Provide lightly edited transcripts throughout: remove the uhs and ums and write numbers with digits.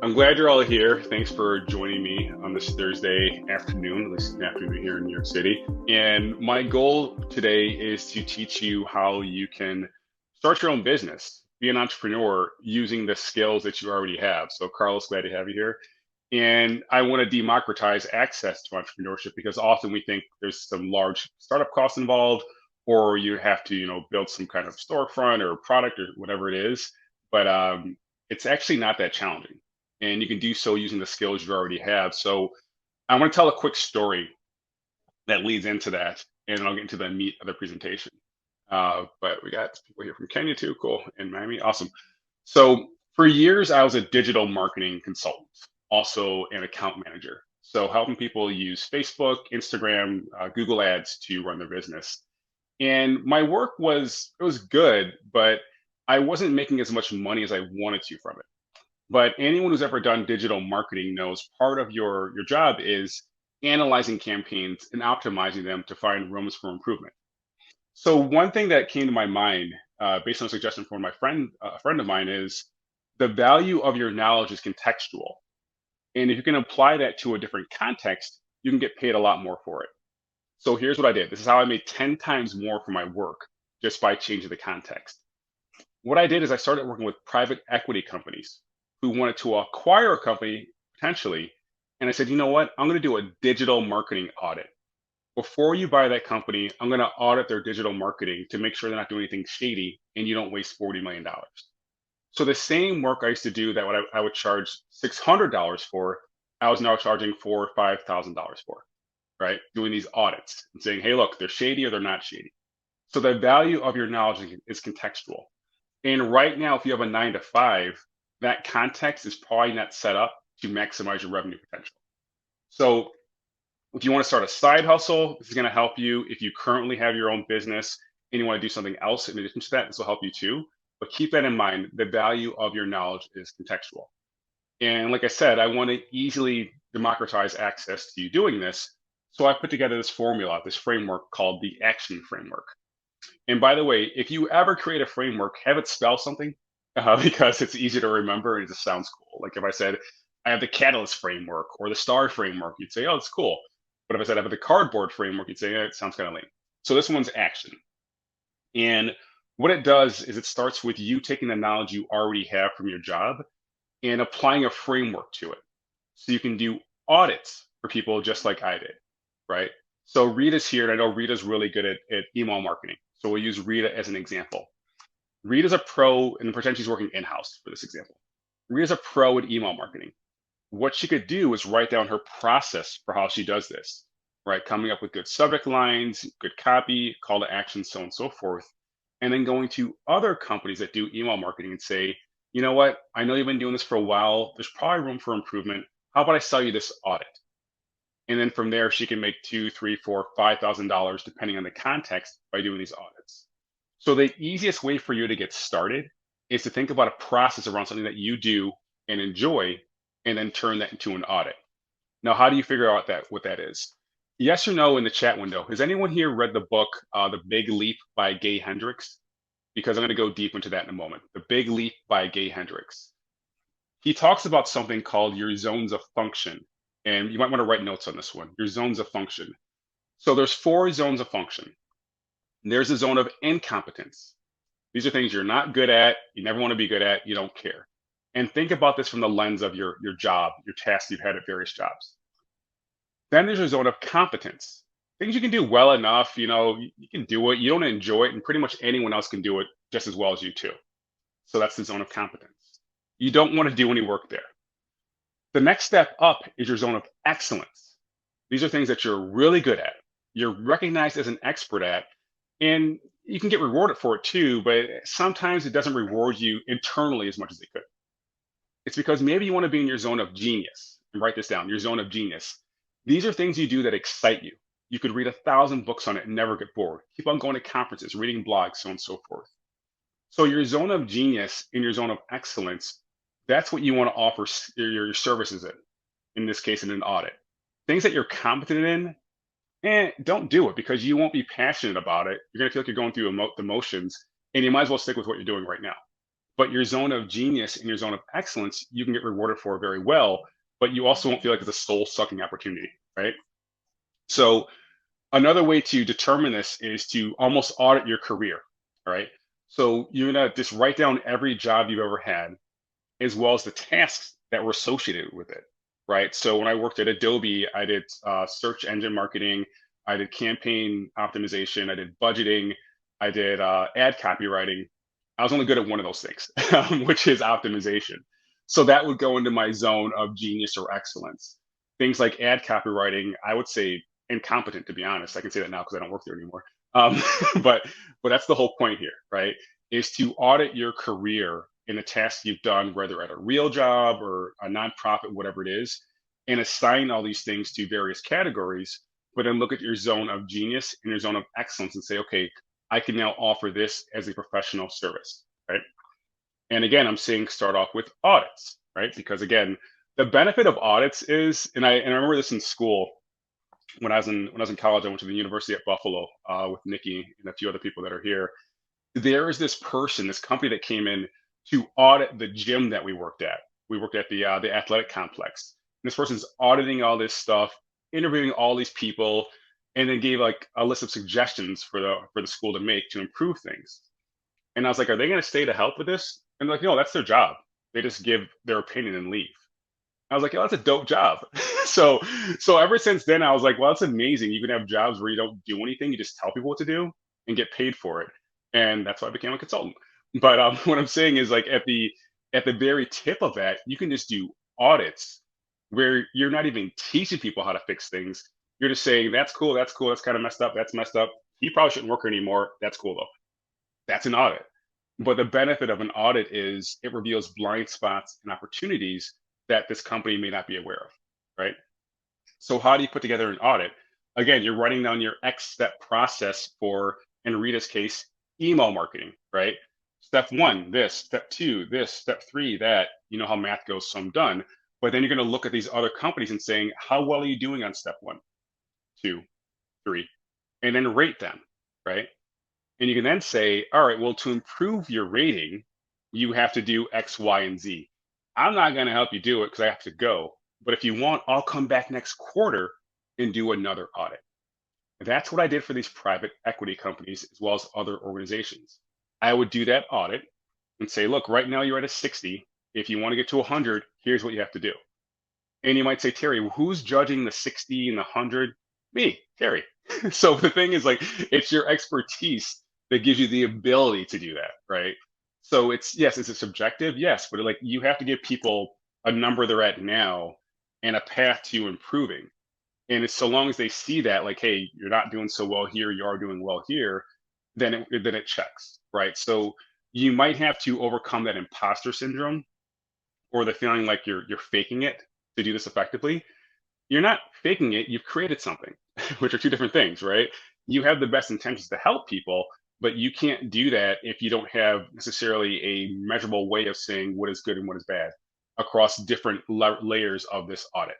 I'm glad you're all here. Thanks for joining me on this Thursday afternoon, at least afternoon here in New York City. And my goal today is to teach you how you can start your own business, be an entrepreneur using the skills that you already have. So, Carlos, glad to have you here. And I want to democratize access to entrepreneurship because often we think there's some large startup costs involved, or you have to, build some kind of storefront or product or whatever it is. But it's actually not that challenging, and you can do so using the skills you already have. So I want to tell a quick story that leads into that, and then I'll get into the meat of the presentation. But we got people here from Kenya too, cool, and Miami, awesome. So for years, I was a digital marketing consultant, also an account manager. So helping people use Facebook, Instagram, Google Ads to run their business. And my work was good, but I wasn't making as much money as I wanted to from it. But anyone who's ever done digital marketing knows part of your job is analyzing campaigns and optimizing them to find rooms for improvement. So one thing that came to my mind, based on a suggestion from my friend, a friend of mine, is the value of your knowledge is contextual, and if you can apply that to a different context, you can get paid a lot more for it. So here's what I did. This is how I made 10 times more for my work just by changing the context. What I did is I started working with private equity companies who wanted to acquire a company potentially. And I said, you know what? I'm going to do a digital marketing audit. Before you buy that company, I'm going to audit their digital marketing to make sure they're not doing anything shady and you don't waste $40 million. So the same work I used to do that I would charge $600 for, I was now charging $4,000 or $5,000 for, right? Doing these audits and saying, hey, look, they're shady or they're not shady. So the value of your knowledge is contextual. And right now, if you have a 9 to 5, that context is probably not set up to maximize your revenue potential. So if you want to start a side hustle, this is going to help you. If you currently have your own business and you want to do something else in addition to that, this will help you too. But keep that in mind. The value of your knowledge is contextual. And like I said, I want to easily democratize access to you doing this. So I put together this formula, this framework called the action framework. And by the way, if you ever create a framework, have it spell something because it's easy to remember and it just sounds cool. Like if I said, I have the Catalyst framework or the STAR framework, you'd say, oh, it's cool. But if I said I have the Cardboard framework, you'd say, yeah, it sounds kind of lame. So this one's action. And what it does is it starts with you taking the knowledge you already have from your job and applying a framework to it. So you can do audits for people just like I did, right? So Rita's here, and I know Rita's really good at email marketing. So we'll use Rita as an example. Rita's a pro, and pretend she's working in-house for this example. Rita's a pro at email marketing. What she could do is write down her process for how she does this, right? Coming up with good subject lines, good copy, call to action, so on and so forth. And then going to other companies that do email marketing and say, you know what? I know you've been doing this for a while. There's probably room for improvement. How about I sell you this audit? And then from there, she can make $2,000, $3,000, $4,000, $5,000, depending on the context, by doing these audits. So the easiest way for you to get started is to think about a process around something that you do and enjoy, and then turn that into an audit. Now, how do you figure out what that is? Yes or no in the chat window. Has anyone here read the book, The Big Leap by Gay Hendricks? Because I'm going to go deep into that in a moment. The Big Leap by Gay Hendricks. He talks about something called your zones of function. And you might want to write notes on this one, your zones of function. So there's 4 zones of function. There's a zone of incompetence. These are things you're not good at, you never want to be good at, you don't care. And think about this from the lens of your job, your tasks you've had at various jobs. Then there's a zone of competence. Things you can do well enough, you can do it, you don't enjoy it, and pretty much anyone else can do it just as well as you too. So that's the zone of competence. You don't want to do any work there. The next step up is your zone of excellence. These are things that you're really good at, you're recognized as an expert at, and you can get rewarded for it too, but sometimes it doesn't reward you internally as much as it could. It's because maybe you want to be in your zone of genius. And write this down, your zone of genius. These are things you do that excite you. You could read 1,000 books on it and never get bored. Keep on going to conferences, reading blogs, so on and so forth. So your zone of genius and your zone of excellence, that's what you want to offer your services in this case, in an audit. Things that you're competent in, don't do it because you won't be passionate about it. You're going to feel like you're going through the motions, and you might as well stick with what you're doing right now. but your zone of genius and your zone of excellence, you can get rewarded for very well, but you also won't feel like it's a soul sucking opportunity, right? So another way to determine this is to almost audit your career, all right? So you're gonna just write down every job you've ever had, as well as the tasks that were associated with it, right? So when I worked at Adobe, I did search engine marketing, I did campaign optimization, I did budgeting, I did ad copywriting. I was only good at one of those things, which is optimization. So that would go into my zone of genius or excellence. Things like ad copywriting, I would say incompetent, to be honest. I can say that now because I don't work there anymore. Um, but but that's the whole point here, right? Is to audit your career in the tasks you've done, whether at a real job or a nonprofit, whatever it is, and assign all these things to various categories, but then look at your zone of genius and your zone of excellence and say, okay, I can now offer this as a professional service, right? And again, I'm saying start off with audits, right? Because again, the benefit of audits is, and I remember this in school when I was in college. I went to the University at Buffalo with Nikki and a few other people that are here. There is this person, this company that came in to audit the gym that we worked at. We worked at the athletic complex. And this person's auditing all this stuff, interviewing all these people, and then gave like a list of suggestions for the school to make to improve things. And I was like, are they going to stay to help with this? And they're like, no, that's their job. They just give their opinion and leave. I was like, "Yo, that's a dope job." so so ever since then, I was like, well, that's amazing. You can have jobs where you don't do anything, you just tell people what to do and get paid for it. And that's why I became a consultant. But what I'm saying is like at the very tip of that, you can just do audits where you're not even teaching people how to fix things. You're just saying, that's cool, that's kind of messed up, that's messed up. He probably shouldn't work here anymore. That's cool though. That's an audit. But the benefit of an audit is it reveals blind spots and opportunities that this company may not be aware of, right? So how do you put together an audit? Again, you're writing down your X step process for, in Rita's case, email marketing, right? Step one, this, step two, this, step three, that, you know how math goes, so I'm done. But then you're going to look at these other companies and saying, how well are you doing on step one, two, three, and then rate them, right? And you can then say, all right, well, to improve your rating, you have to do X, Y, and Z. I'm not going to help you do it because I have to go. But if you want, I'll come back next quarter and do another audit. That's what I did for these private equity companies as well as other organizations. I would do that audit and say, look, right now you're at a 60. If you want to get to 100, here's what you have to do. And you might say, Terry, well, who's judging the 60 and the 100? Me, Terry. So the thing is, like, it's your expertise that gives you the ability to do that, right? So it's, yes, is it subjective? Yes, but like you have to give people a number they're at now and a path to improving. And it's so long as they see that, like, hey, you're not doing so well here, you are doing well here, then it checks, right? So you might have to overcome that imposter syndrome or the feeling like you're faking it to do this effectively. You're not faking it, you've created something, which are two different things, right? You have the best intentions to help people, but you can't do that if you don't have necessarily a measurable way of saying what is good and what is bad across different layers of this audit.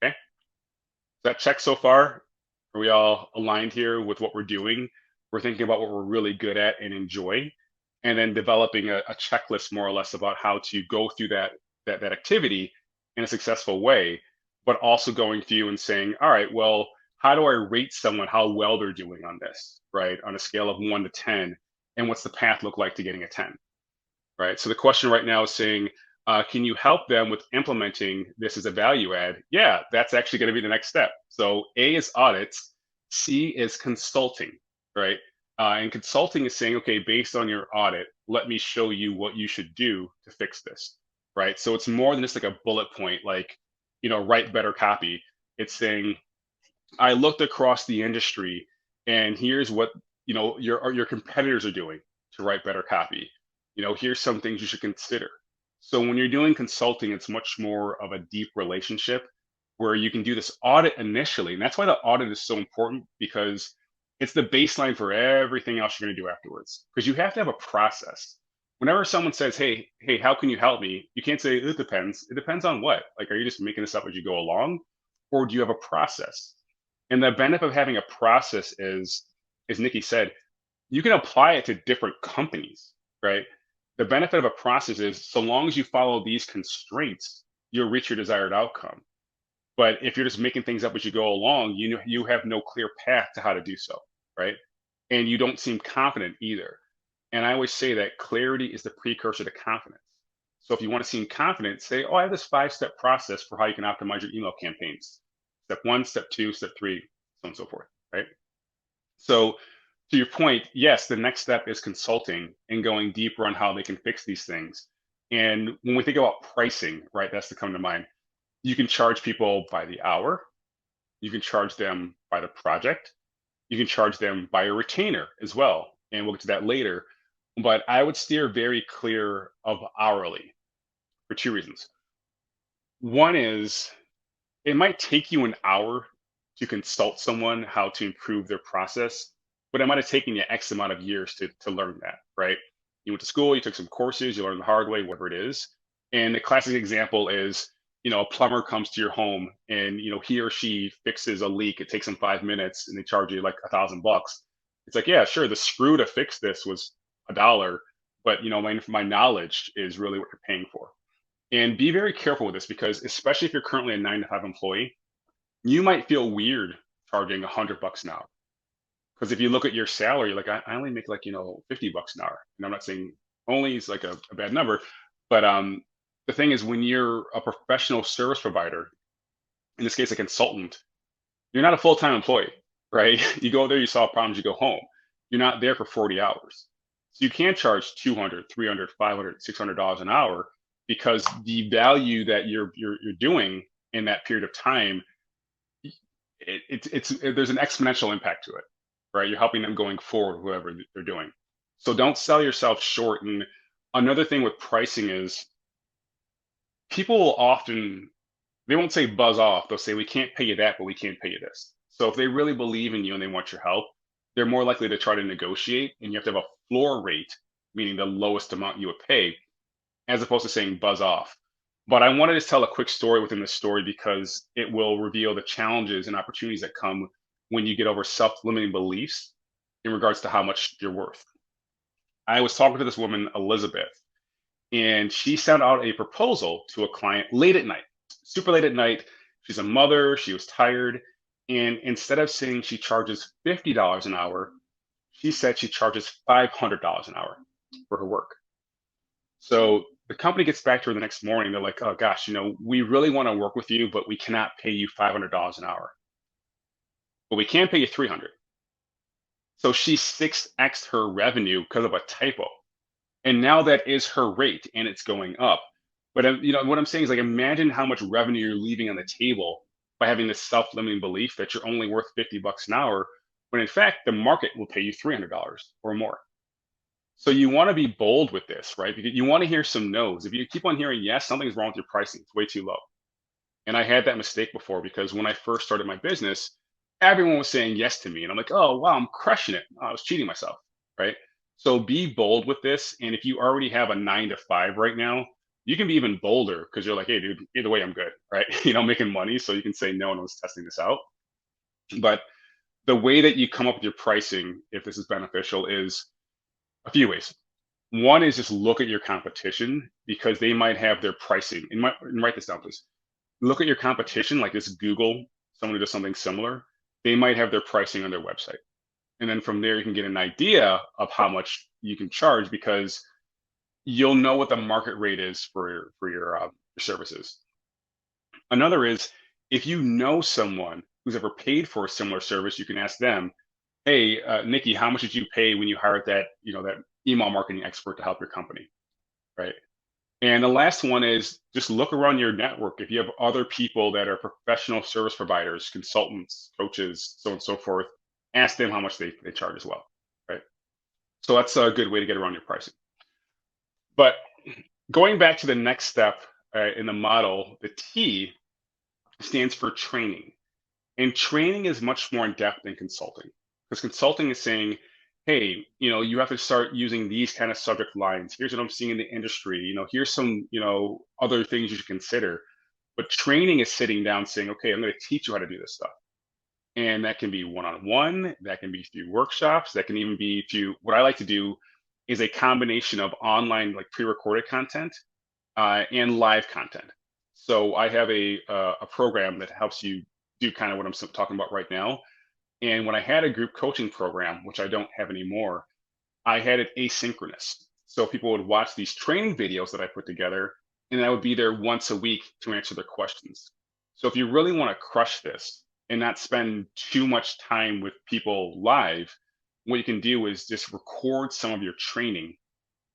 Okay. That check so far? Are we all aligned here with what we're doing? We're thinking about what we're really good at and enjoy, and then developing a checklist more or less about how to go through that activity in a successful way, but also going through and saying, all right, well, how do I rate someone how well they're doing on this, right? On a scale of 1 to 10, and what's the path look like to getting a 10, right? So the question right now is saying, can you help them with implementing this as a value add? Yeah, that's actually going to be the next step. So A is audits, C is consulting, right? And consulting is saying, okay, based on your audit, let me show you what you should do to fix this, right? So it's more than just like a bullet point, like, write better copy. It's saying, I looked across the industry and here's what, your competitors are doing to write better copy. Here's some things you should consider. So when you're doing consulting, it's much more of a deep relationship where you can do this audit initially. And that's why the audit is so important, because it's the baseline for everything else you're going to do afterwards. Because you have to have a process. Whenever someone says, hey, how can you help me? You can't say, it depends. It depends on what? Like, are you just making this up as you go along? Or do you have a process? And the benefit of having a process is, as Nikki said, you can apply it to different companies, right? The benefit of a process is so long as you follow these constraints, you'll reach your desired outcome. But if you're just making things up as you go along, you know you have no clear path to how to do so, right? And you don't seem confident either. And I always say that clarity is the precursor to confidence. So if you want to seem confident, say, "Oh, I have this 5-step process for how you can optimize your email campaigns. Step one, step two, step three, so on and so forth." Right? So to your point, yes, the next step is consulting and going deeper on how they can fix these things. And when we think about pricing, right, that's to come to mind. You can charge people by the hour. You can charge them by the project. You can charge them by a retainer as well. And we'll get to that later. But I would steer very clear of hourly for two reasons. One is it might take you an hour to consult someone how to improve their process, but it might have taken you X amount of years to learn that, right? You went to school, you took some courses, you learned the hard way, whatever it is. And the classic example is, a plumber comes to your home and he or she fixes a leak. It takes them 5 minutes and they charge you like $1,000. It's like, yeah, sure, the screw to fix this was $1, but my knowledge is really what you're paying for. And be very careful with this because especially if you're currently a 9 to 5 employee, you might feel weird charging $100 an hour. Because if you look at your salary, like I only make like, $50 an hour. And I'm not saying only is like a bad number, but the thing is when you're a professional service provider, in this case, a consultant, you're not a full-time employee, right? You go there, you solve problems, you go home. You're not there for 40 hours. So you can't charge 200, 300, 500, $600 an hour because the value that you're doing in that period of time, there's an exponential impact to it, right? You're helping them going forward, whatever they're doing. So don't sell yourself short. And another thing with pricing is people will often, they won't say buzz off. They'll say, we can't pay you that, but we can't pay you this. So if they really believe in you and they want your help, they're more likely to try to negotiate. And you have to have a floor rate, meaning the lowest amount you would pay, as opposed to saying buzz off. But I wanted to tell a quick story within this story because it will reveal the challenges and opportunities that come when you get over self-limiting beliefs in regards to how much you're worth. I was talking to this woman, Elizabeth, and she sent out a proposal to a client late at night, super late at night. She's a mother, she was tired. And instead of saying she charges $50 an hour, she said she charges $500 an hour for her work. So the company gets back to her the next morning. They're like, "Oh gosh, we really want to work with you, but we cannot pay you $500 an hour. But we can pay you 300." So she 6x her revenue because of a typo. And now that is her rate and it's going up. But what I'm saying is like imagine how much revenue you're leaving on the table by having this self-limiting belief that you're only worth $50 an hour, when in fact the market will pay you $300 or more. So you want to be bold with this, right? Because you want to hear some no's. If you keep on hearing yes, something's wrong with your pricing. It's way too low. And I had that mistake before because when I first started my business, everyone was saying yes to me. And I'm like, oh, wow, I'm crushing it. I was cheating myself, right? So be bold with this. And if you already have a 9 to 5 right now, you can be even bolder because you're like, hey, dude, either way, I'm good, right? Making money. So you can say no, and I was testing this out. But the way that you come up with your pricing, if this is beneficial, is a few ways. One is just look at your competition because they might have their pricing. And write this down, please. Look at your competition, like this Google, someone who does something similar. They might have their pricing on their website. And then from there, you can get an idea of how much you can charge because you'll know what the market rate is for your services. Another is if you know someone who's ever paid for a similar service, you can ask them, "Hey, Nikki, how much did you pay when you hired that email marketing expert to help your company?" Right. And the last one is just look around your network. If you have other people that are professional service providers, consultants, coaches, so on and so forth, ask them how much they charge as well. Right. So that's a good way to get around your pricing. But going back to the next step in the model, the T stands for training. And training is much more in depth than consulting because consulting is saying, hey, you have to start using these kind of subject lines. Here's what I'm seeing in the industry. Here's some, other things you should consider. But training is sitting down saying, okay, I'm going to teach you how to do this stuff. And that can be one-on-one, that can be through workshops, that can even be through what I like to do is a combination of online like pre-recorded content and live content. So I have a program that helps you do kind of what I'm talking about right now. And when I had a group coaching program, which I don't have anymore, I had it asynchronous. So people would watch these training videos that I put together, and I would be there once a week to answer their questions. So if you really want to crush this and not spend too much time with people live, what you can do is just record some of your training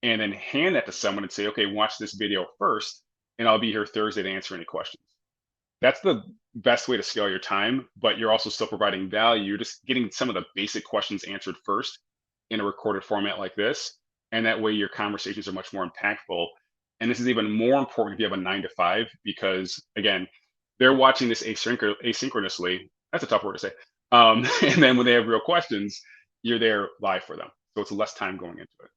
and then hand that to someone and say, okay, watch this video first, and I'll be here Thursday to answer any questions. That's the best way to scale your time, but you're also still providing value. You're just getting some of the basic questions answered first in a recorded format like this. And that way your conversations are much more impactful. And this is even more important if you have a 9 to 5, because again, they're watching this asynchronously. That's a tough word to say. And then when they have real questions, you're there live for them. So it's less time going into it.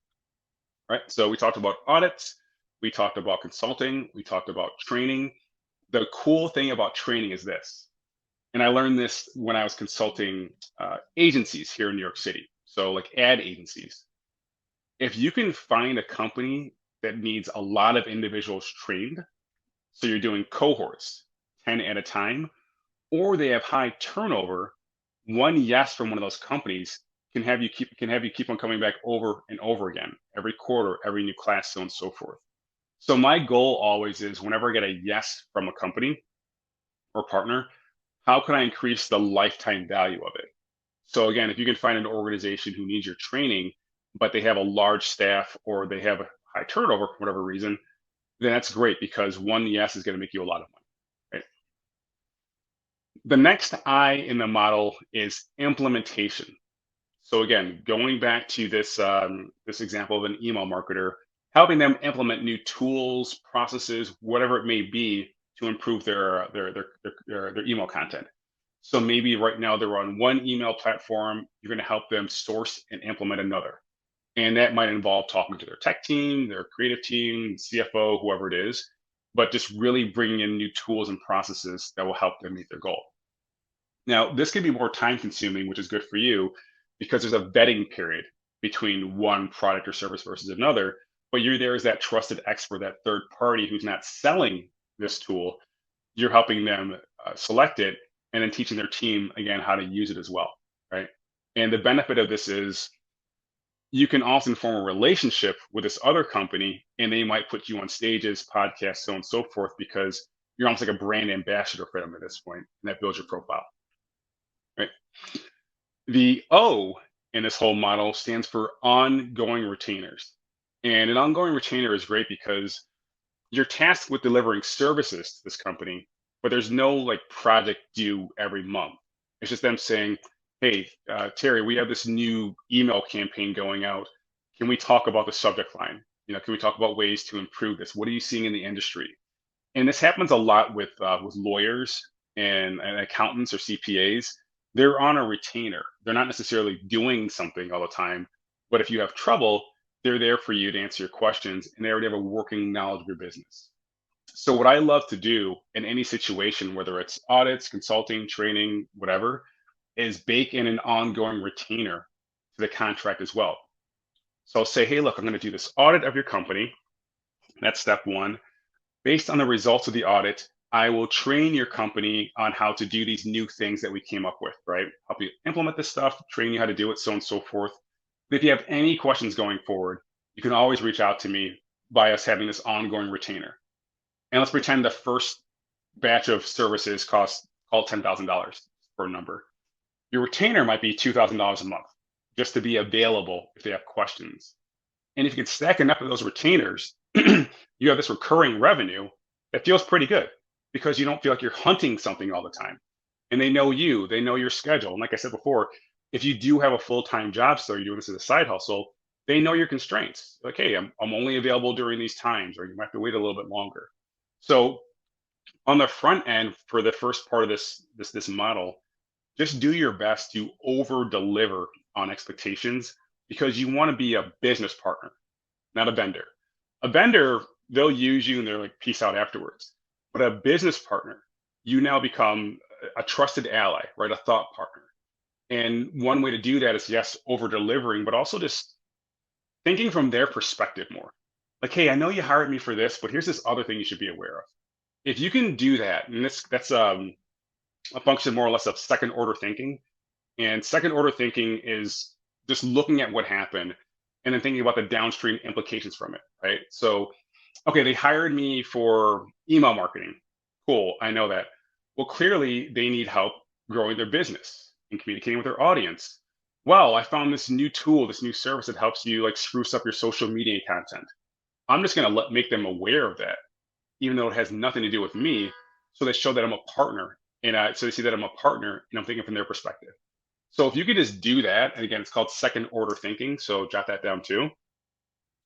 Right. So we talked about audits, we talked about consulting, we talked about training. The cool thing about training is this, and I learned this when I was consulting agencies here in New York City. So, like ad agencies, if you can find a company that needs a lot of individuals trained, so you're doing cohorts, 10 at a time, or they have high turnover, one yes from one of those companies can have you keep on coming back over and over again, every quarter, every new class, so on and so forth. So my goal always is whenever I get a yes from a company or partner, how can I increase the lifetime value of it? So again, if you can find an organization who needs your training, but they have a large staff or they have a high turnover for whatever reason, then that's great because one yes is going to make you a lot of money. Right? The next I in the model is implementation. So again, going back to this example of an email marketer, helping them implement new tools, processes, whatever it may be to improve their email content. So maybe right now they're on one email platform, you're going to help them source and implement another. And that might involve talking to their tech team, their creative team, CFO, whoever it is, but just really bringing in new tools and processes that will help them meet their goal. Now, this can be more time consuming, which is good for you because there's a vetting period between one product or service versus another. But you're there as that trusted expert, that third party who's not selling this tool. You're helping them select it and then teaching their team again how to use it as well. Right. And the benefit of this is you can often form a relationship with this other company and they might put you on stages, podcasts, so on and so forth, because you're almost like a brand ambassador for them at this point, and that builds your profile. Right. The O in this whole model stands for ongoing retainers. And an ongoing retainer is great because you're tasked with delivering services to this company, but there's no like project due every month. It's just them saying, hey, Terry, we have this new email campaign going out. Can we talk about the subject line? Can we talk about ways to improve this? What are you seeing in the industry? And this happens a lot with lawyers and accountants or CPAs. They're on a retainer. They're not necessarily doing something all the time, but if you have trouble, they're there for you to answer your questions, and they already have a working knowledge of your business. So what I love to do in any situation, whether it's audits, consulting, training, whatever, is bake in an ongoing retainer to the contract as well. So I'll say, hey, look, I'm going to do this audit of your company. That's step one. Based on the results of the audit, I will train your company on how to do these new things that we came up with, right? Help you implement this stuff, train you how to do it, so on and so forth. But if you have any questions going forward, you can always reach out to me by us having this ongoing retainer. And let's pretend the first batch of services cost called $10,000 for a number. Your retainer might be $2,000 a month just to be available if they have questions. And if you can stack enough of those retainers, you have this recurring revenue that feels pretty good because you don't feel like you're hunting something all the time. And they know you, they know your schedule. And like I said before, if you do have a full-time job, so you're doing this as a side hustle, they know your constraints. Like, hey, I'm only available during these times, or you might have to wait a little bit longer. So on the front end for the first part of this model, just do your best to over deliver on expectations because you want to be a business partner, not a vendor. A vendor, they'll use you and they're like, peace out afterwards. But a business partner, you now become a trusted ally, right? A thought partner. And one way to do that is, yes, over delivering, but also just thinking from their perspective more. Like, hey, I know you hired me for this, but here's this other thing you should be aware of. If you can do that, and that's a function more or less of second order thinking. And second order thinking is just looking at what happened and then thinking about the downstream implications from it, right? So, okay, they hired me for email marketing. Cool, I know that. Well, clearly they need help growing their business and communicating with their audience. Well, I found this new tool, this new service that helps you like spruce up your social media content. I'm just going to make them aware of that, even though it has nothing to do with me. So they show that I'm a partner, and so they see that I'm a partner, and I'm thinking from their perspective. So if you could just do that, and again, it's called second order thinking. So jot that down too.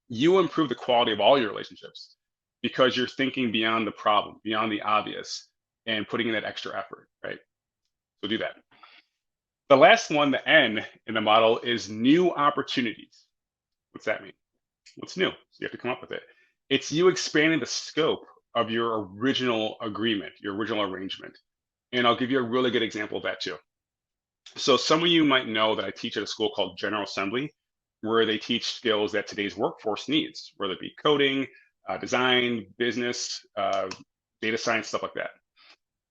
You will improve the quality of all your relationships because you're thinking beyond the problem, beyond the obvious, and putting in that extra effort, right? So do that. The last one, the N in the model, is new opportunities. What's that mean? What's new? So you have to come up with it. It's you expanding the scope of your original agreement, your original arrangement. And I'll give you a really good example of that too. So some of you might know that I teach at a school called General Assembly, where they teach skills that today's workforce needs, whether it be coding, design, business, data science, stuff like that.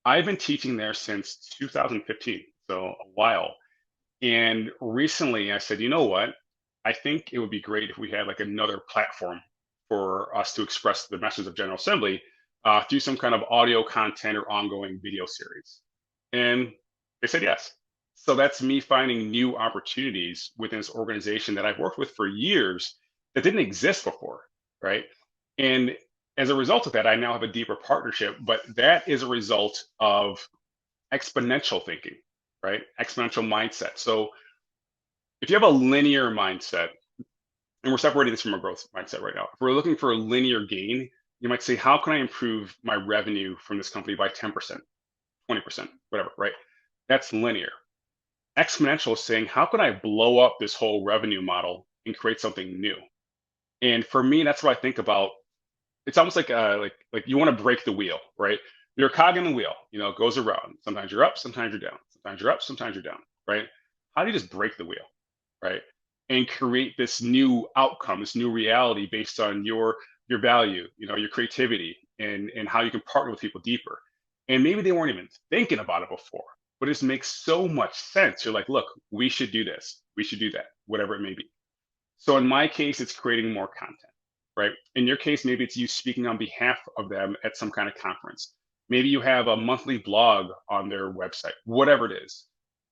I've been teaching there since 2015, so a while. And recently I said, you know what? I think it would be great if we had like another platform for us to express the message of General Assembly through some kind of audio content or ongoing video series. And they said yes. So that's me finding new opportunities within this organization that I've worked with for years that didn't exist before, right? And as a result of that, I now have a deeper partnership, but that is a result of exponential thinking, right? Exponential mindset. So if you have a linear mindset, and we're separating this from a growth mindset right now, if we're looking for a linear gain, you might say, how can I improve my revenue from this company by 10%, 20%, whatever, right? That's linear. Exponential is saying, how can I blow up this whole revenue model and create something new? And for me, that's what I think about. It's almost like you want to break the wheel, right? You're a cog in the wheel, it goes around. Sometimes you're up, sometimes you're down. Sometimes you're up, sometimes you're down, right? How do you just break the wheel, right? And create this new outcome, this new reality based on your value, your creativity and how you can partner with people deeper. And maybe they weren't even thinking about it before, but it just makes so much sense. You're like, look, we should do this, we should do that, whatever it may be. So in my case, it's creating more content, right? In your case, maybe it's you speaking on behalf of them at some kind of conference. Maybe you have a monthly blog on their website, whatever it is.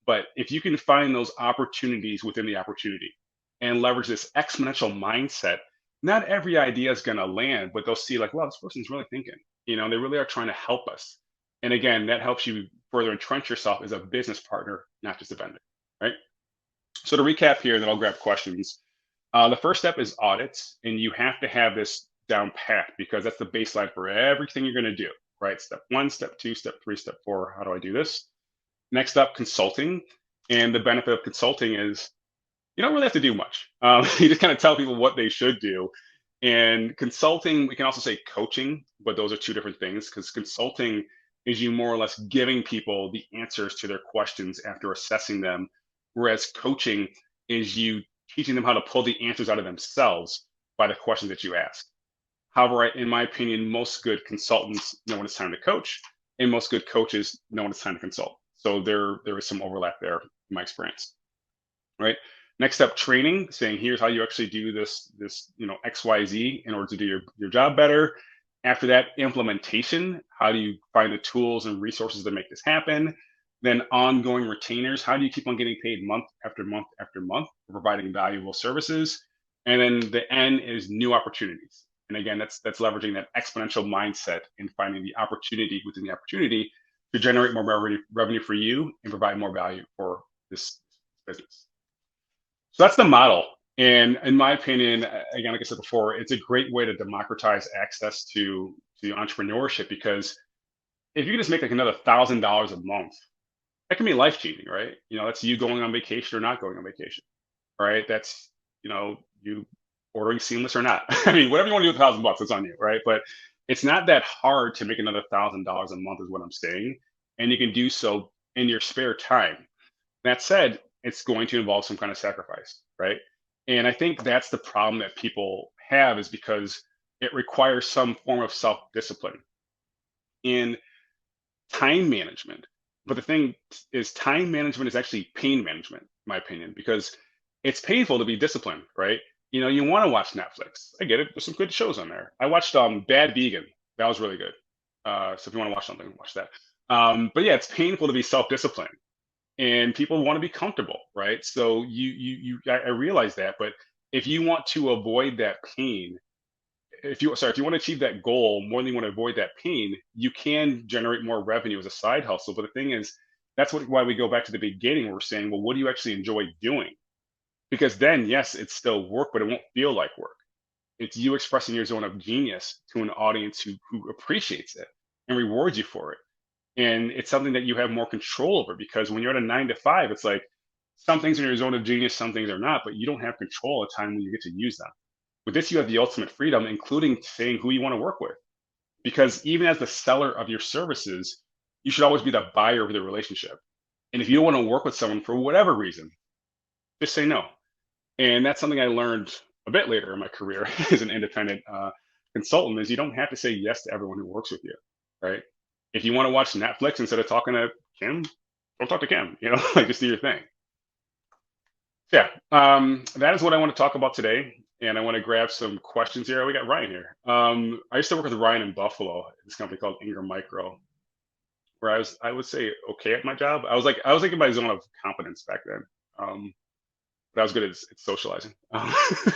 But if you can find those opportunities within the opportunity and leverage this exponential mindset, not every idea is going to land, but they'll see like, wow, this person's really thinking. They really are trying to help us. And again, that helps you further entrench yourself as a business partner, not just a vendor, right? So to recap here, then I'll grab questions. The first step is audits, and you have to have this down pat because that's the baseline for everything you're going to do, right? Step one, step two, step three, step four. How do I do this? Next up, consulting. And the benefit of consulting is you don't really have to do much. You just kind of tell people what they should do. And consulting, we can also say coaching, but those are two different things because consulting is you more or less giving people the answers to their questions after assessing them, whereas coaching is you teaching them how to pull the answers out of themselves by the questions that you ask. However, in my opinion, most good consultants know when it's time to coach, and most good coaches know when it's time to consult. So there is some overlap there in my experience, right? Next up, training, saying here's how you actually do this XYZ in order to do your job better. After that, implementation, how do you find the tools and resources that make this happen? Then ongoing retainers, how do you keep on getting paid month after month after month for providing valuable services? And then the N is new opportunities. And again, that's leveraging that exponential mindset and finding the opportunity within the opportunity to generate more revenue for you and provide more value for this business. So that's the model. And in my opinion, again, like I said before, it's a great way to democratize access to entrepreneurship because if you can just make like another $1,000 a month, that can be life changing, right? That's you going on vacation or not going on vacation, right? That's you ordering seamless or not. I mean, whatever you want to do with $1,000, it's on you, right? But it's not that hard to make another $1,000 a month, is what I'm saying, and you can do so in your spare time. That said, it's going to involve some kind of sacrifice, right? And I think that's the problem that people have, is because it requires some form of self-discipline in time management. But the thing is, time management is actually pain management, in my opinion, because it's painful to be disciplined, right? You want to watch Netflix. I get it. There's some good shows on there. I watched Bad Vegan. That was really good. So if you want to watch something, watch that. But yeah, it's painful to be self-disciplined, and people want to be comfortable, right? So I realize that, but if you want to avoid that pain, if you want to achieve that goal more than you want to avoid that pain, you can generate more revenue as a side hustle. But the thing is, that's why we go back to the beginning, where we're saying, well, what do you actually enjoy doing? Because then, yes, it's still work, but it won't feel like work. It's you expressing your zone of genius to an audience who appreciates it and rewards you for it. And it's something that you have more control over, because when you're at a 9 to 5, it's like some things are in your zone of genius, some things are not, but you don't have control of the time when you get to use them. With this, you have the ultimate freedom, including saying who you want to work with. Because even as the seller of your services, you should always be the buyer of the relationship. And if you don't want to work with someone for whatever reason, just say no. And that's something I learned a bit later in my career as an independent consultant, is you don't have to say yes to everyone who works with you, right? If you want to watch Netflix instead of talking to Kim, don't talk to Kim, like, just do your thing. Yeah, that is what I want to talk about today. And I want to grab some questions here. We got Ryan here. I used to work with Ryan in Buffalo, at this company called Ingram Micro, where I would say okay at my job. I was like in my zone of competence back then. But I was good at socializing.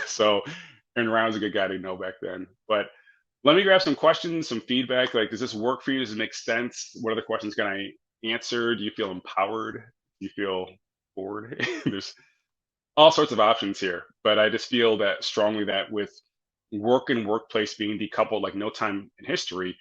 So, and Ryan was a good guy to know back then. But let me grab some questions, some feedback. Like, does this work for you? Does it make sense? What other questions can I answer? Do you feel empowered? Do you feel bored? There's all sorts of options here, but I just feel that strongly that with work and workplace being decoupled like no time in history,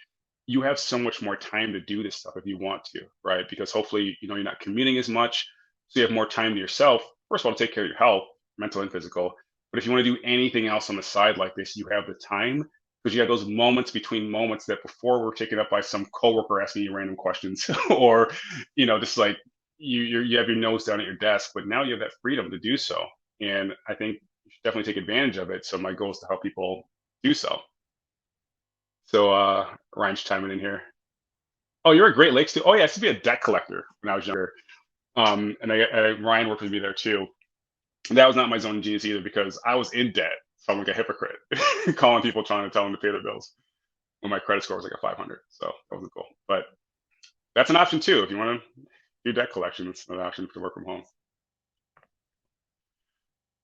you have so much more time to do this stuff if you want to, right? Because hopefully, you're not commuting as much, so you have more time to yourself. First of all, to take care of your health, mental and physical. But if you want to do anything else on the side like this, you have the time, because you have those moments between moments that before were taken up by some coworker asking you random questions, or just like you have your nose down at your desk, but now you have that freedom to do so. And I think you should definitely take advantage of it. So my goal is to help people do so. So Ryan's chiming in here. Oh, you're at Great Lakes too. Oh yeah, I used to be a debt collector when I was younger. And Ryan worked with me there too. And that was not my zone of genius either, because I was in debt. So I'm like a hypocrite, calling people trying to tell them to pay their bills when my credit score was like a 500. So that wasn't cool. But that's an option too. If you want to do debt collection, it's an option to work from home.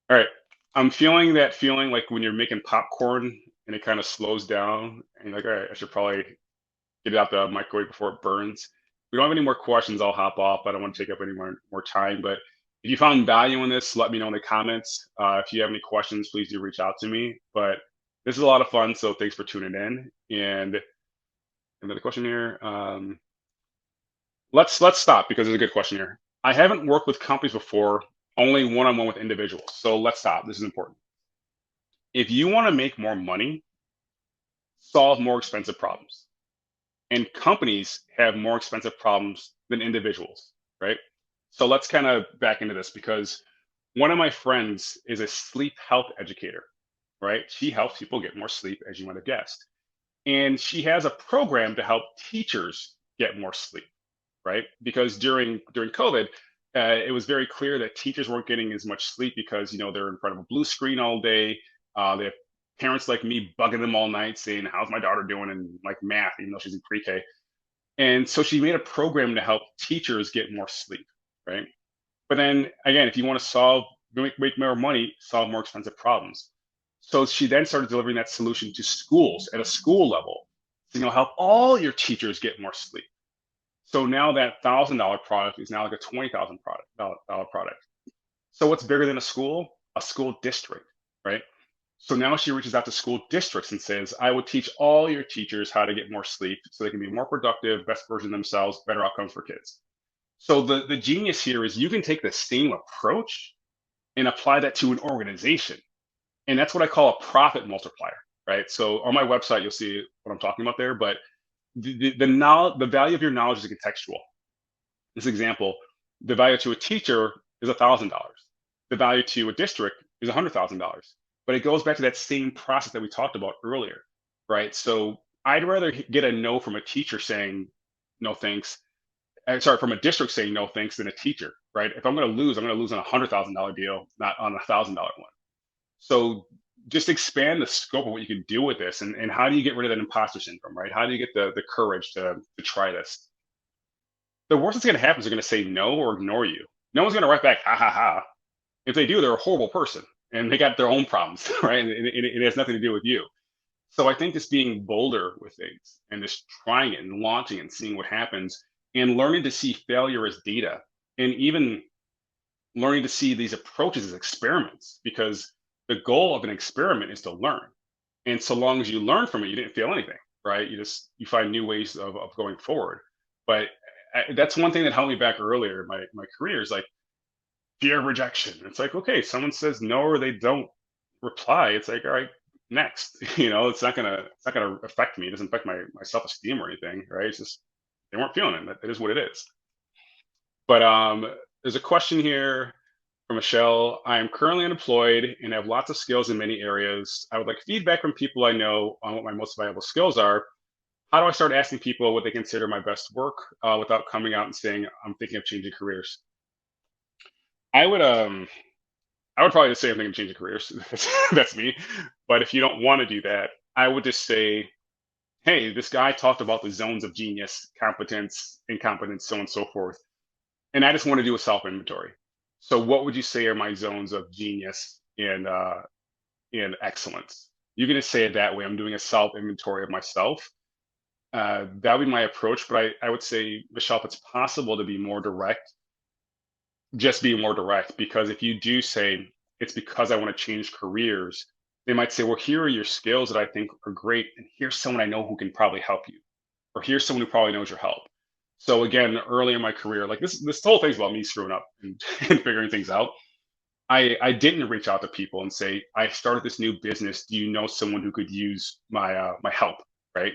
All right. I'm feeling that feeling like when you're making popcorn and it kind of slows down and you're like, all right, I should probably get it out the microwave before it burns. We don't have any more questions. I'll hop off. I don't want to take up any more time. But if you found value in this, let me know in the comments. If you have any questions, please do reach out to me. But this is a lot of fun. So thanks for tuning in. And another question here. Let's stop, because there's a good question here. I haven't worked with companies before, only one-on-one with individuals. So let's stop. This is important. If you want to make more money, solve more expensive problems. And companies have more expensive problems than individuals, right? So let's kind of back into this, because one of my friends is a sleep health educator, right? She helps people get more sleep, as you might have guessed. And she has a program to help teachers get more sleep, right? Because during COVID, it was very clear that teachers weren't getting as much sleep, because they're in front of a blue screen all day. They have parents like me bugging them all night saying, "How's my daughter doing in like math?" Even though she's in pre-K. And so she made a program to help teachers get more sleep, right? But then again, if you want to make more money, solve more expensive problems. So she then started delivering that solution to schools at a school level. So, help all your teachers get more sleep. So now that $1,000 product is now like a $20,000 product. So what's bigger than a school? A school district, right? So now she reaches out to school districts and says, I would teach all your teachers how to get more sleep so they can be more productive, best version of themselves, better outcomes for kids. So the genius here is you can take the same approach and apply that to an organization. And that's what I call a profit multiplier, right? So on my website, you'll see what I'm talking about there, but the value of your knowledge is contextual. This example, the value to a teacher is $1,000. The value to a district is $100,000. But it goes back to that same process that we talked about earlier, right? So I'd rather get a no from a teacher saying no thanks. Sorry, from a district saying no thanks than a teacher, right? If I'm going to lose on $100,000 deal, not on $1,000 one. So just expand the scope of what you can do with this, and how do you get rid of that imposter syndrome, right? How do you get the courage to try this? The worst that's going to happen is they're going to say no or ignore you. No one's going to write back, ha ha ha. If they do, they're a horrible person and they got their own problems, right? And it has nothing to do with you. So I think just being bolder with things and just trying it and launching and seeing what happens and learning to see failure as data, and even learning to see these approaches as experiments, because the goal of an experiment is to learn. And so long as you learn from it, you didn't fail anything, right? You find new ways of going forward. But that's one thing that held me back earlier in my career, is like fear of rejection. It's like, okay, someone says no or they don't reply. It's like, all right, next. It's not gonna affect me. It doesn't affect my self-esteem or anything, right? It's just they weren't feeling it. That is what it is. But there's a question here from Michelle. I am currently unemployed and have lots of skills in many areas. I would like feedback from people I know on what my most valuable skills are. How do I start asking people what they consider my best work, without coming out and saying I'm thinking of changing careers? I would I would probably just say I'm thinking of changing careers. That's me. But if you don't want to do that, I would just say, hey, this guy talked about the zones of genius, competence, incompetence, so on and so forth. And I just want to do a self inventory. So, what would you say are my zones of genius and excellence? You can just say it that way. I'm doing a self inventory of myself. That would be my approach. But I would say, Michelle, if it's possible to be more direct, just be more direct. Because if you do say it's because I want to change careers, they might say, well, here are your skills that I think are great. And here's someone I know who can probably help you. Or here's someone who probably knows your help. So again, early in my career, like this whole thing's about me screwing up and, and figuring things out. I didn't reach out to people and say, I started this new business. Do you know someone who could use my help? Right.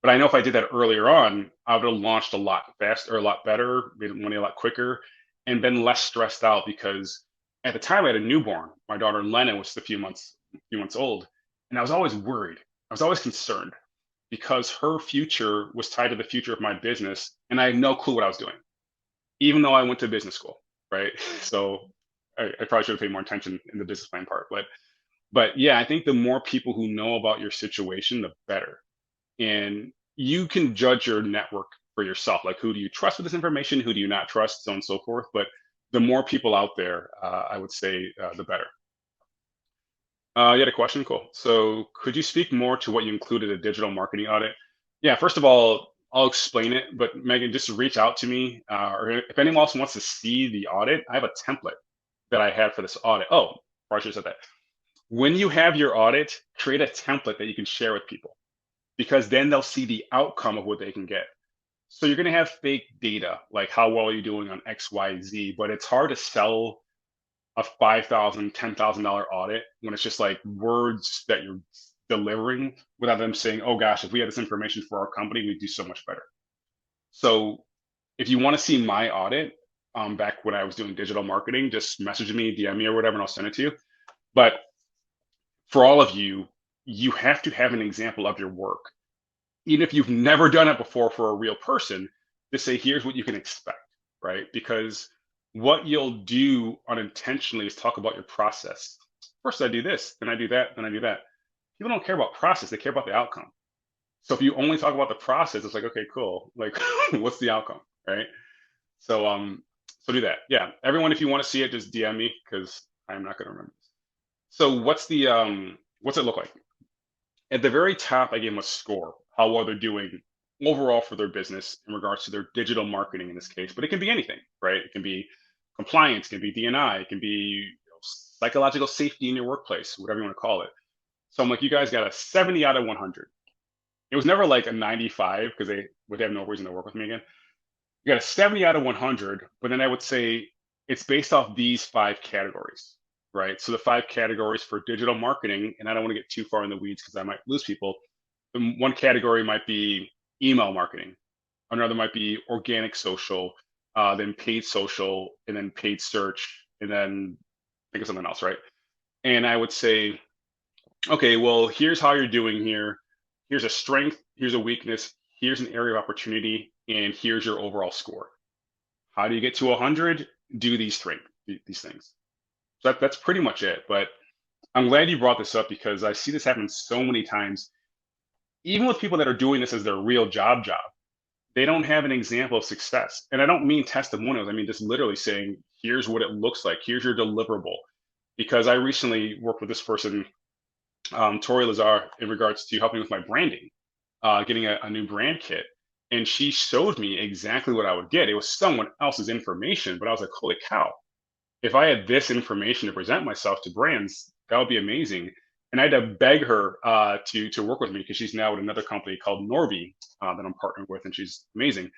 But I know if I did that earlier on, I would have launched a lot faster, a lot better, made money a lot quicker, and been less stressed out, because at the time I had a newborn. My daughter Lena was a few months old, and I was always worried. I was always concerned because her future was tied to the future of my business, and I had no clue what I was doing, even though I went to business school, right? So I probably should have paid more attention in the business plan part, but yeah, I think the more people who know about your situation, the better. And you can judge your network for yourself, like who do you trust with this information, who do you not trust, so on and so forth. But the more people out there, I would say, the better. You had a question? Cool. So could you speak more to what you included a digital marketing audit? Yeah, first of all, I'll explain it, but Megan, just reach out to me, or if anyone else wants to see the audit, I have a template that I had for this audit. Oh, I should have said that. When you have your audit, create a template that you can share with people, because then they'll see the outcome of what they can get. So you're going to have fake data, like how well you're doing on X, Y, Z, but it's hard to sell a $5,000, $10,000 audit when it's just like words that you're delivering without them saying, oh gosh, if we had this information for our company, we'd do so much better. So if you want to see my audit, back when I was doing digital marketing, just message me, DM me or whatever, and I'll send it to you. But for all of you, you have to have an example of your work. Even if you've never done it before for a real person, to say, here's what you can expect, right? Because what you'll do unintentionally is talk about your process. First, I do this, then I do that, then I do that. People don't care about process, they care about the outcome. So if you only talk about the process, it's like, okay, cool. Like, what's the outcome, right? So do that. Yeah, everyone, if you want to see it, just DM me because I'm not going to remember. So what's it look like? At the very top, I gave them a score, how well they're doing overall for their business in regards to their digital marketing in this case. But it can be anything, right? It can be compliance, it can be D&I, it can be psychological safety in your workplace, whatever you want to call it. So I'm like, you guys got a 70 out of 100. It was never like a 95 because they would have no reason to work with me again. You got a 70 out of 100, but then I would say it's based off these five categories, right? So the five categories for digital marketing, and I don't want to get too far in the weeds because I might lose people. One category might be email marketing. Another might be organic social, then paid social, and then paid search, and then I think of something else, right? And I would say, okay, well, here's how you're doing here. Here's a strength, here's a weakness, here's an area of opportunity, and here's your overall score. How do you get to 100? Do these things. So that's pretty much it. But I'm glad you brought this up because I see this happen so many times, even with people that are doing this as their real job. They don't have an example of success. And I don't mean testimonials. I mean just literally saying, here's what it looks like. Here's your deliverable. Because I recently worked with this person, Tori Lazar, in regards to helping with my branding, getting a new brand kit. And she showed me exactly what I would get. It was someone else's information, but I was like, holy cow, if I had this information to present myself to brands, that would be amazing. And I had to beg her to work with me because she's now with another company called Norby that I'm partnering with, and she's amazing.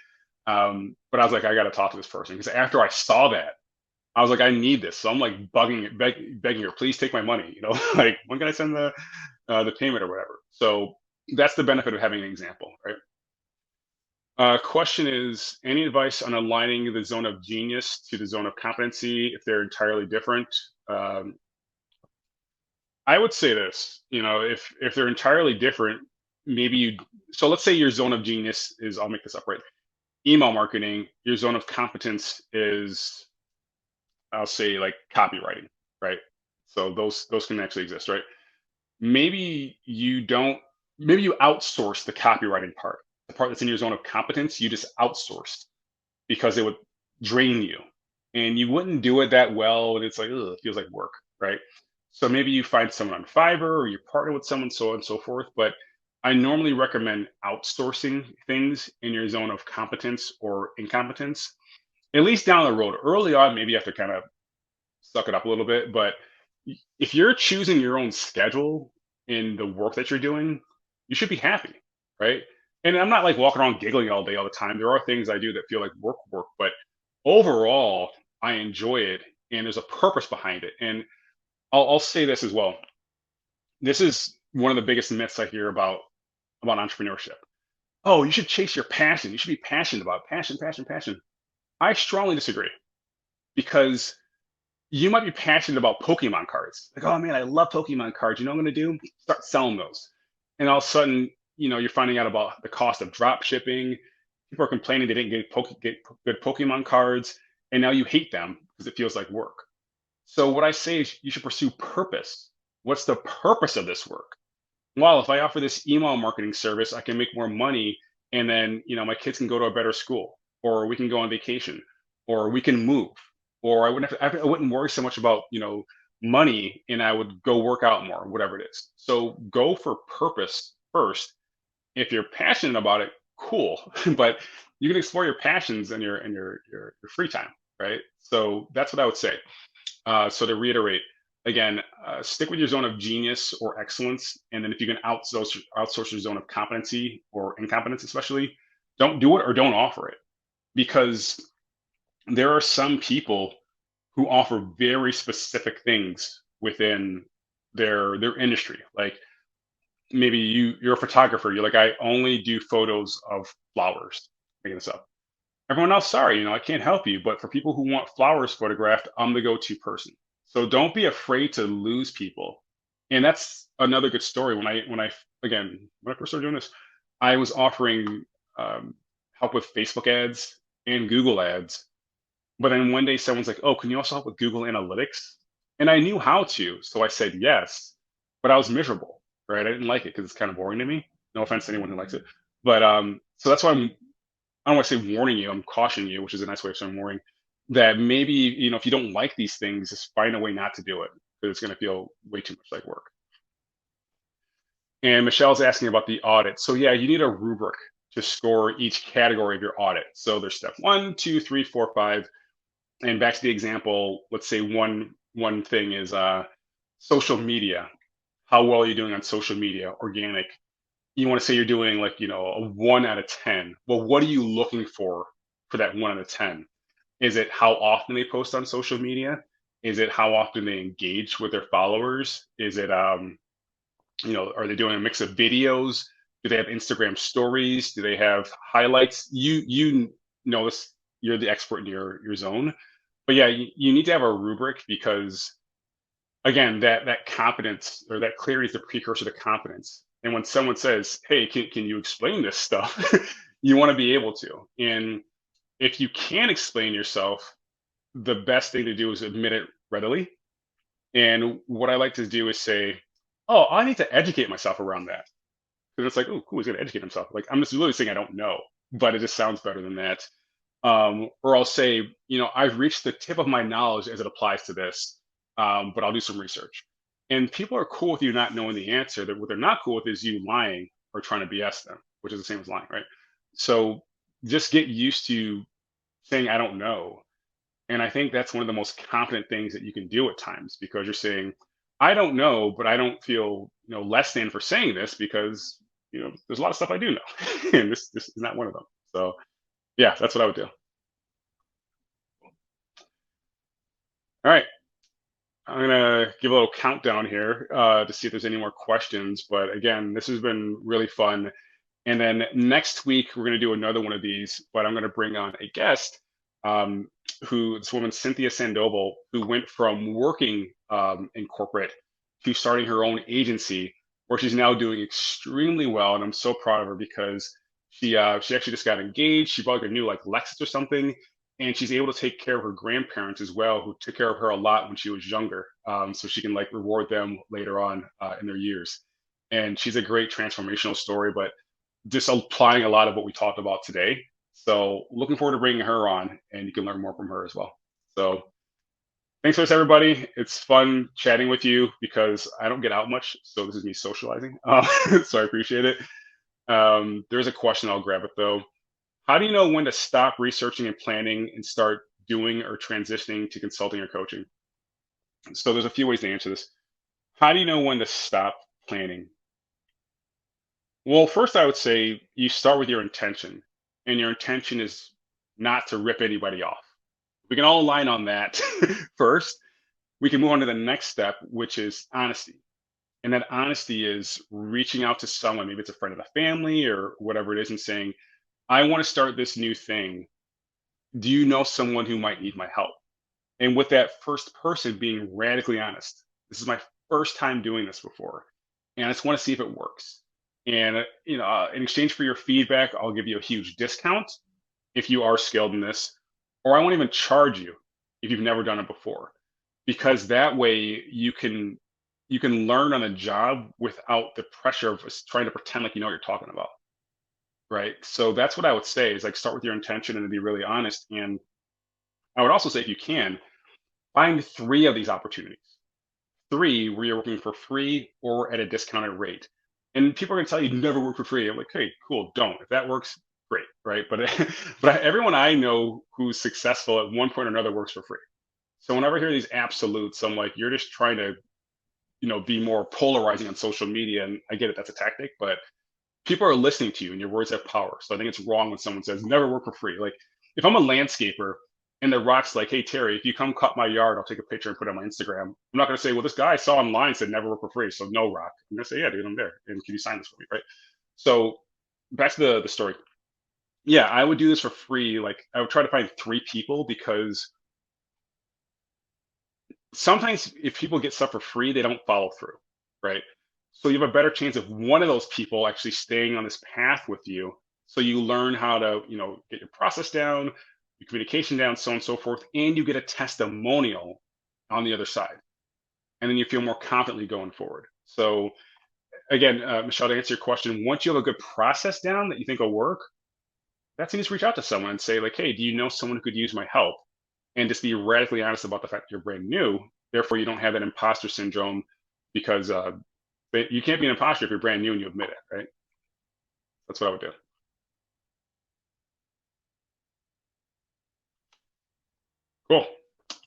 But I was like, I got to talk to this person because after I saw that, I was like, I need this. So I'm like begging her, please take my money. You know, like when can I send the payment or whatever? So that's the benefit of having an example, right? Question is, any advice on aligning the zone of genius to the zone of competency if they're entirely different? Um, I would say this, you know, if they're entirely different, maybe you. So let's say your zone of genius is, I'll make this up, right? Email marketing. Your zone of competence is, I'll say, like copywriting, right? So those can actually exist, right? Maybe you don't. Maybe you outsource the copywriting part, the part that's in your zone of competence. You just outsource because it would drain you and you wouldn't do it that well. And it's like, ugh, it feels like work, right? So maybe you find someone on Fiverr or you partner with someone, so on and so forth. But I normally recommend outsourcing things in your zone of competence or incompetence, at least down the road. Early on, maybe you have to kind of suck it up a little bit. But if you're choosing your own schedule in the work that you're doing, you should be happy, right? And I'm not like walking around giggling all day all the time. There are things I do that feel like work, but overall, I enjoy it and there's a purpose behind it. And I'll say this as well. This is one of the biggest myths I hear about entrepreneurship. Oh, you should chase your passion. You should be passionate about passion. I strongly disagree because you might be passionate about Pokemon cards. Like, oh man, I love Pokemon cards. You know what I'm gonna do? Start selling those. And all of a sudden, you're finding out about the cost of drop shipping. People are complaining they didn't get good Pokemon cards, and now you hate them because it feels like work. So what I say is you should pursue purpose. What's the purpose of this work? Well, if I offer this email marketing service, I can make more money, and then my kids can go to a better school, or we can go on vacation, or we can move, or I wouldn't worry so much about money, and I would go work out more, whatever it is. So go for purpose first. If you're passionate about it, cool, but you can explore your passions in your free time, right? So that's what I would say. So to reiterate, again, stick with your zone of genius or excellence, and then if you can outsource your zone of competency or incompetence, especially, don't do it or don't offer it, because there are some people who offer very specific things within their industry. Like maybe you're a photographer. You're like, I only do photos of flowers. Making this up. Everyone else, sorry, I can't help you. But for people who want flowers photographed, I'm the go-to person. So don't be afraid to lose people. And that's another good story. When I first started doing this, I was offering help with Facebook ads and Google ads. But then one day someone's like, "Oh, can you also help with Google Analytics?" And I knew how to, so I said yes. But I was miserable, right? I didn't like it because it's kind of boring to me. No offense to anyone who likes it, but so that's why I don't want to say warning you. I'm cautioning you, which is a nice way of saying warning, that maybe if you don't like these things, just find a way not to do it because it's going to feel way too much like work. And Michelle's asking about the audit. So yeah, you need a rubric to score each category of your audit. So there's step 1, 2, 3, 4, 5. And back to the example, let's say one thing is social media. How well are you doing on social media? Organic. You want to say you're doing like a 1 out of 10. Well, what are you looking for that 1 out of 10? Is it how often they post on social media? Is it how often they engage with their followers? Is it are they doing a mix of videos? Do they have Instagram stories? Do they have highlights? You know this. You're the expert in your zone. But yeah, you need to have a rubric because again, that competence or that clarity is the precursor to confidence. And when someone says, "Hey, can you explain this stuff?" you want to be able to. And if you can explain yourself, the best thing to do is admit it readily. And what I like to do is say, "Oh, I need to educate myself around that." Because it's like, "Oh, cool, he's going to educate himself." Like I'm just literally saying I don't know, but it just sounds better than that. Or I'll say, I've reached the tip of my knowledge as it applies to this, but I'll do some research. And people are cool with you not knowing the answer. That what they're not cool with is you lying or trying to BS them, which is the same as lying, right? So just get used to saying I don't know. And I think that's one of the most confident things that you can do at times because you're saying, I don't know, but I don't feel, less than for saying this because, there's a lot of stuff I do know. and this is not one of them. So yeah, that's what I would do. All right. I'm gonna give a little countdown here to see if there's any more questions. But again, this has been really fun. And then next week we're gonna do another one of these, but I'm gonna bring on a guest, um, this woman Cynthia Sandoval, who went from working in corporate to starting her own agency, where she's now doing extremely well. And I'm so proud of her because she actually just got engaged. She bought like a new like Lexus or something, and she's able to take care of her grandparents as well, who took care of her a lot when she was younger, so she can like reward them later on in their years. And she's a great transformational story, but just applying a lot of what we talked about today. So looking forward to bringing her on, and you can learn more from her as well. So thanks for this, everybody. It's fun chatting with you because I don't get out much, so this is me socializing. So I appreciate it. There's a question, I'll grab it though. How do you know when to stop researching and planning and start doing or transitioning to consulting or coaching? So there's a few ways to answer this. How do you know when to stop planning? Well, first I would say you start with your intention, and your intention is not to rip anybody off. We can all align on that first. We can move on to the next step, which is honesty. And that honesty is reaching out to someone, maybe it's a friend of the family or whatever it is, and saying, I want to start this new thing. Do you know someone who might need my help? And with that first person being radically honest, this is my first time doing this before, and I just want to see if it works. And in exchange for your feedback, I'll give you a huge discount if you are skilled in this, or I won't even charge you if you've never done it before, because that way you can learn on the job without the pressure of trying to pretend like you know what you're talking about, right? So that's what I would say is like start with your intention and to be really honest. And I would also say if you can find three of these opportunities, three where you're working for free or at a discounted rate. And people are going to tell you never work for free. I'm like, hey, cool, don't. If that works, great, right? But but everyone I know who's successful at one point or another works for free. So whenever I hear these absolutes, I'm like, you're just trying to be more polarizing on social media. And I get it, that's a tactic, but people are listening to you and your words have power. So I think it's wrong when someone says never work for free. Like if I'm a landscaper and the rock's like, hey Terry, if you come cut my yard, I'll take a picture and put it on my Instagram. I'm not gonna say, well, this guy I saw online said never work for free, so no rock. I'm gonna say, yeah, dude, I'm there. And can you sign this for me? Right. So back to the story. Yeah, I would do this for free. Like I would try to find three people because sometimes if people get stuff for free, they don't follow through, right? So you have a better chance of one of those people actually staying on this path with you. So you learn how to, get your process down, your communication down, so on and so forth, and you get a testimonial on the other side. And then you feel more confidently going forward. So again, Michelle, to answer your question, once you have a good process down that you think will work, that's when you just reach out to someone and say, like, hey, do you know someone who could use my help? And just be radically honest about the fact that you're brand new. Therefore, you don't have that imposter syndrome because you can't be an imposter if you're brand new and you admit it, right? That's what I would do. Cool.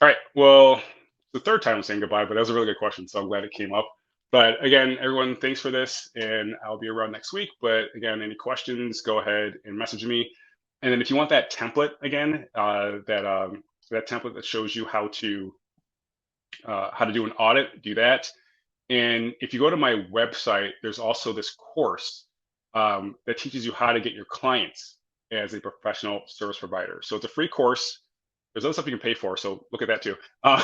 All right. Well, the third time I'm saying goodbye, but that was a really good question. So I'm glad it came up. But again, everyone, thanks for this. And I'll be around next week. But again, any questions, go ahead and message me. And then if you want that template again, that template that shows you how to do an audit, do that. And if you go to my website, there's also this course that teaches you how to get your clients as a professional service provider. So it's a free course. There's other stuff you can pay for, so look at that too.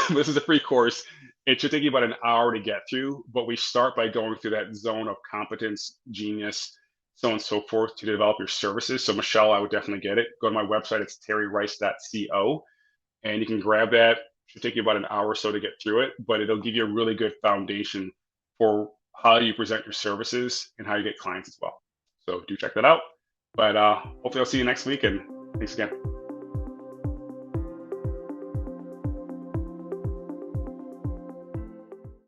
This is a free course. It should take you about an hour to get through, but we start by going through that zone of competence, genius, so on and so forth to develop your services. So Michelle, I would definitely get it. Go to my website, it's terryrice.co, and you can grab that. It should take you about an hour or so to get through it, but it'll give you a really good foundation for how you present your services and how you get clients as well. So do check that out. But hopefully I'll see you next week, and thanks again.